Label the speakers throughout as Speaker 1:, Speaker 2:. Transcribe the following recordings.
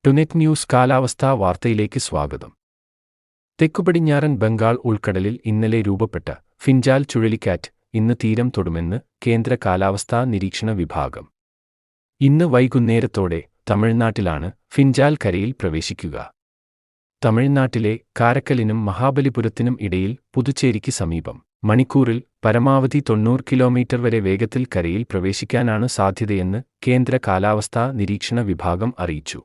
Speaker 1: ടുനെറ്റ് news കാലാവസ്ഥാ വാർത്തയിലേക്ക് സ്വാഗതം. തെക്കുപടിഞ്ഞാറൻ ബംഗാൾ ഉൾക്കടലിൽ ഇന്നലെ രൂപപ്പെട്ട ഫിഞ്ചാൽ ചുഴലിക്കാറ്റ് ഇന്ന് തീരം തൊടുമെന്ന് കേന്ദ്ര കാലാവസ്ഥാ നിരീക്ഷണ വിഭാഗം. ഇന്ന് വൈകുന്നേരത്തോടെ തമിഴ്നാട്ടിലാണ് ഫിഞ്ചാൽ കരയിൽ പ്രവേശിക്കുക. തമിഴ്നാട്ടിലെ കാരക്കലിനും മഹാബലിപുരത്തിനും ഇടയിൽ പുതുച്ചേരിക്ക് സമീപം മണിക്കൂറിൽ പരമാവധി 90 കിലോമീറ്റർ വരെ വേഗത്തിൽ കരയിൽ പ്രവേശിക്കാനാണ് സാധ്യതയെന്ന് കേന്ദ്ര കാലാവസ്ഥാ നിരീക്ഷണ വിഭാഗം അറിയിച്ചു.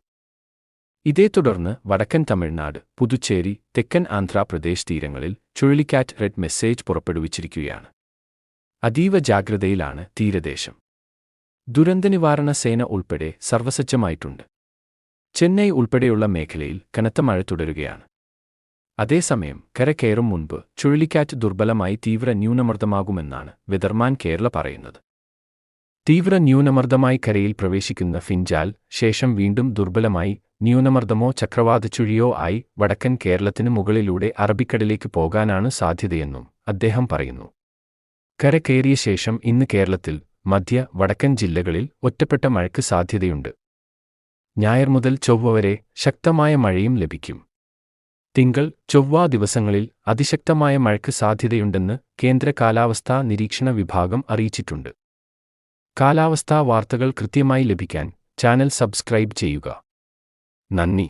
Speaker 1: ഇതേ തുടർന്ന് വടക്കൻ തമിഴ്നാട്, പുതുച്ചേരി, തെക്കൻ ആന്ധ്രാപ്രദേശ് തീരങ്ങളിൽ ചുഴലിക്കാറ്റ് റെഡ് മെസ്സേജ് പുറപ്പെടുവിച്ചിരിക്കുകയാണ്. അതീവ ജാഗ്രതയിലാണ് തീരദേശം. ദുരന്തനിവാരണ സേന ഉൾപ്പെടെ സർവ്വസജ്ജമായിട്ടുണ്ട്. ചെന്നൈ ഉൾപ്പെടെയുള്ള മേഖലയിൽ കനത്ത മഴ തുടരുകയാണ്. അതേസമയം കര കയറും മുൻപ് ചുഴലിക്കാറ്റ് ദുർബലമായി തീവ്ര ന്യൂനമർദ്ദമാകുമെന്നാണ് വെതർമാൻ കേരള പറയുന്നത്. തീവ്ര ന്യൂനമർദ്ദമായി കരയിൽ പ്രവേശിക്കുന്ന ഫിഞ്ചാൽ ശേഷം വീണ്ടും ദുർബലമായി ന്യൂനമർദ്ദമോ ചക്രവാതച്ചുഴിയോ ആയി വടക്കൻ കേരളത്തിന് മുകളിലൂടെ അറബിക്കടലിലേക്ക് പോകാനാണ് സാധ്യതയെന്നും അദ്ദേഹം പറയുന്നു. കര കയറിയ ശേഷം ഇന്ന് കേരളത്തിൽ മധ്യ, വടക്കൻ ജില്ലകളിൽ ഒറ്റപ്പെട്ട മഴയ്ക്ക് സാധ്യതയുണ്ട്. ഞായർ മുതൽ ചൊവ്വ വരെ ശക്തമായ മഴയും ലഭിക്കും. തിങ്കൾ, ചൊവ്വ ദിവസങ്ങളിൽ അതിശക്തമായ മഴയ്ക്ക് സാധ്യതയുണ്ടെന്ന് കേന്ദ്ര കാലാവസ്ഥാ നിരീക്ഷണ വിഭാഗം അറിയിച്ചിട്ടുണ്ട്. കാലാവസ്ഥാ വാർത്തകൾ കൃത്യമായി ലഭിക്കാൻ ചാനൽ സബ്സ്ക്രൈബ് ചെയ്യുക. നന്ദി.